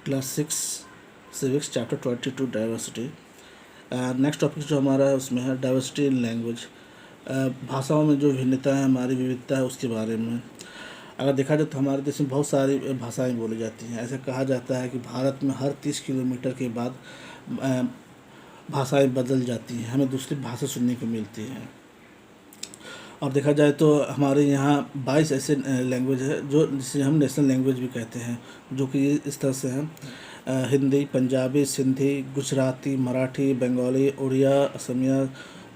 Class 6 civics chapter 22 diversity. Next topic जो हमारा है उसमें है डाइवर्सिटी इन लैंग्वेज। भाषाओं में जो भिन्नता है, हमारी विविधता है, उसके बारे में अगर देखा जाए तो हमारे देश में बहुत सारी भाषाएं बोली जाती हैं। ऐसा कहा जाता है कि भारत में हर 30 किलोमीटर के बाद भाषाएं बदल जाती हैं, हमें दूसरी भाषा सुनने को मिलती है। और देखा जाए तो हमारे यहाँ 22 ऐसे लैंग्वेज है जो जिसे हम नेशनल लैंग्वेज भी कहते हैं, जो कि इस तरह से हैं: हिंदी, पंजाबी, सिंधी, गुजराती, मराठी, बंगाली, उड़िया, असमिया,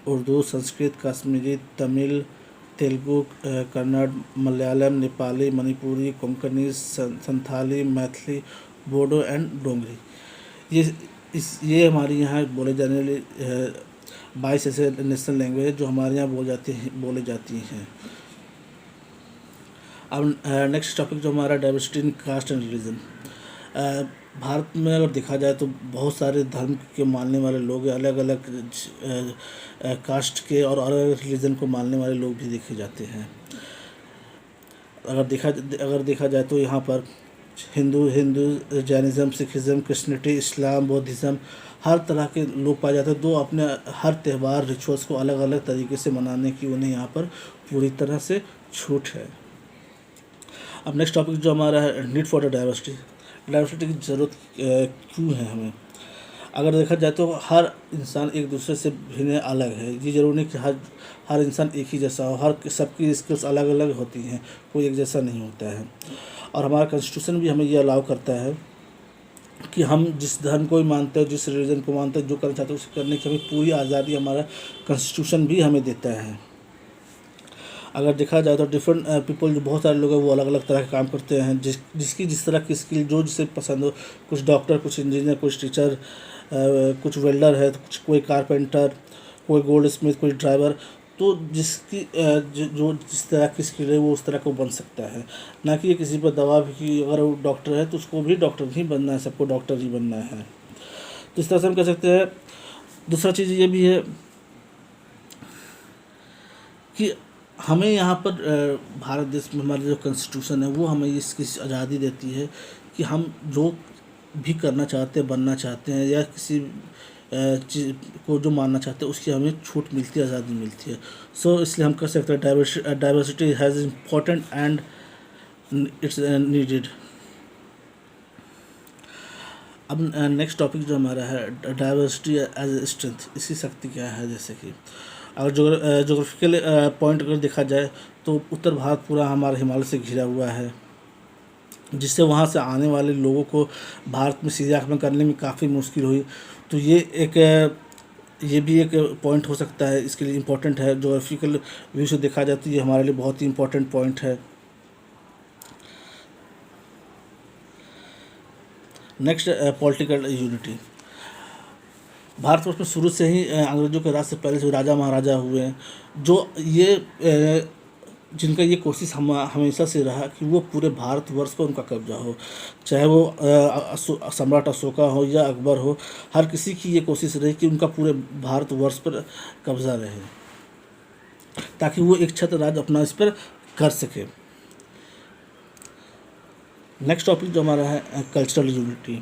उर्दू, संस्कृत, कश्मीरी, तमिल, तेलुगु, कन्नड़, मलयालम, नेपाली, मणिपुरी, कोंकणी, संथाली, मैथिली, बोडो एंड डोगरी। ये हमारे यहाँ बोले जाने वाली 22 ऐसे नेशनल लैंग्वेज जो हमारे यहाँ बोले जाती हैं। अब नेक्स्ट टॉपिक जो हमारा diversity in caste and religion. Bharat में अगर देखा जाए तो बहुत सारे धर्म के मानने वाले लोग, अलग अलग कास्ट के और अलग अलग रिलीजन को मानने वाले लोग भी देखे जाते हैं। अगर देखा जाए तो यहाँ पर हिंदू, जैनिज़्म, सिखिज़्म, क्रिश्चियनिटी, इस्लाम, बौद्धिज़्म, हर तरह के लोग पाए जाते हैं। दो अपने हर त्यौहार, रिचुअल्स को अलग अलग तरीके से मनाने की उन्हें यहाँ पर पूरी तरह से छूट है। अब नेक्स्ट टॉपिक जो हमारा है नीड फॉर द डाइवर्सिटी की ज़रूरत क्यों है हमें। अगर देखा जाए तो हर इंसान एक दूसरे से भिन्न अलग है। ये ज़रूरी नहीं कि हर इंसान एक ही जैसा हो, हर सबकी स्किल्स अलग अलग होती हैं, कोई एक जैसा नहीं होता है। और हमारा कॉन्स्टिट्यूशन भी हमें ये अलाउ करता है कि हम जिस धर्म को ही मानते हैं, जिस रिलीजन को मानते हैं, जो करना चाहते हैं उसे करने की हमें पूरी आज़ादी हमारा कॉन्स्टिट्यूशन भी हमें देता है। अगर देखा जाए तो डिफरेंट पीपल, जो बहुत सारे लोग हैं वो अलग अलग तरह के काम करते हैं, जिसकी जिस तरह की स्किल जो जिसे पसंद हो। कुछ डॉक्टर, कुछ इंजीनियर, कुछ टीचर, कुछ वेल्डर है, कोई कारपेंटर, कोई गोल्ड स्मिथ, कोई ड्राइवर। तो जिसकी जो जिस तरह की स्किल है वो उस तरह को बन सकता है, ना कि ये किसी पर दबाव कि अगर वो डॉक्टर है तो उसको भी डॉक्टर ही बनना है, सबको डॉक्टर ही बनना है। तो इस तरह से हम कह सकते हैं। दूसरा चीज़ ये भी है कि हमें यहाँ पर भारत देश में हमारा जो कॉन्स्टिट्यूशन है वो हमें इसकी आज़ादी देती है कि हम जो भी करना चाहते हैं, बनना चाहते हैं, या किसी चीज़ को जो मानना चाहते हैं उसकी हमें छूट मिलती है, आज़ादी मिलती है। सो इसलिए हम कह सकते हैं diversity has important and it's needed. अब नेक्स्ट टॉपिक जो हमारा है डाइवर्सिटी एज ए स्ट्रेंथ, इसकी शक्ति क्या है। जैसे कि अगर जोग्राफिकल पॉइंट अगर देखा जाए तो उत्तर भारत पूरा हमारा हिमालय से घिरा हुआ है, जिससे वहाँ से आने वाले लोगों को भारत में सीधे आक्रमण करने में काफ़ी मुश्किल हुई। तो ये भी एक पॉइंट हो सकता है, इसके लिए इम्पोर्टेंट है। जोग्राफिकल व्यू से देखा जाए तो ये हमारे लिए बहुत ही इम्पोर्टेंट पॉइंट है। Next political unity. भारतवर्ष में शुरू से ही अंग्रेजों के राज से पहले जो राजा महाराजा हुए हैं, जो ये जिनका ये कोशिश हमेशा से रहा कि वो पूरे भारतवर्ष पर उनका कब्जा हो, चाहे वो सम्राट अशोका हो या अकबर हो। हर किसी की ये कोशिश रही कि उनका पूरे भारतवर्ष पर कब्जा रहे, ताकि वो एक छत्र राज अपना इस पर कर सके। नेक्स्ट टॉपिक जो हमारा है कल्चरल यूनिटी।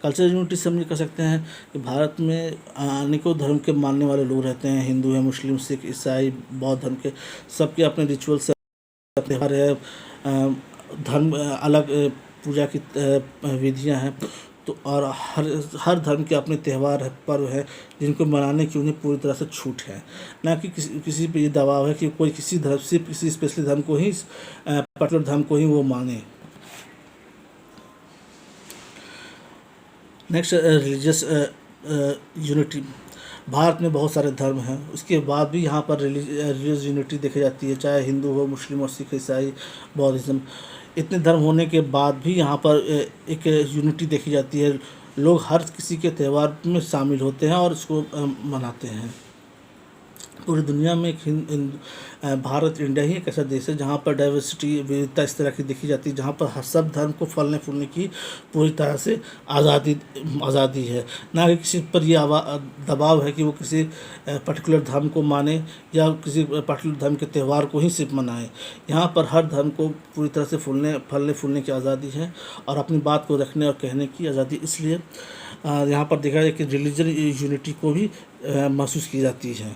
कल्चरल यूनिटी से हम ये कह सकते हैं कि भारत में अनेकों धर्म के मानने वाले लोग रहते हैं। हिंदू है, मुस्लिम, सिख, ईसाई, बौद्ध धर्म के, सबके अपने रिचुअल्स, त्यौहार है, धर्म अलग, पूजा की विधियां हैं। तो और हर धर्म के अपने त्यौहार है, पर्व है, जिनको मनाने की उन्हें पूरी तरह से छूट है। ना कि किसी पे ये दबाव है कि कोई किसी धर्म, सिर्फ किसी स्पेशल धर्म को ही, पर्टिकुलर धर्म को ही वो माने। Next religious unity. भारत में बहुत सारे धर्म हैं, उसके बाद भी यहाँ पर रिलीजियस यूनिटी देखी जाती है, चाहे हिंदू हो, मुस्लिम हो, सिख, ईसाई, बौद्धिज़्म। इतने धर्म होने के बाद भी यहाँ पर एक यूनिटी देखी जाती है। लोग हर किसी के त्यौहार में शामिल होते हैं और इसको मनाते हैं। पूरी दुनिया में भारत इंडिया ही एक ऐसा देश है जहाँ पर डाइवर्सिटी विविधता इस तरह की देखी जाती है, जहाँ पर हर सब धर्म को फलने फूलने की पूरी तरह से आज़ादी है। ना कि किसी पर ये दबाव है कि वो किसी पर्टिकुलर धर्म को माने या किसी पर्टिकुलर धर्म के त्यौहार को ही सिर्फ मनाए। यहाँ पर हर धर्म को पूरी तरह से फलने फूलने की आज़ादी है और अपनी बात को रखने और कहने की आज़ादी। इसलिए यहाँ पर देखा जाए कि रिलीजन यूनिटी को भी महसूस की जाती है।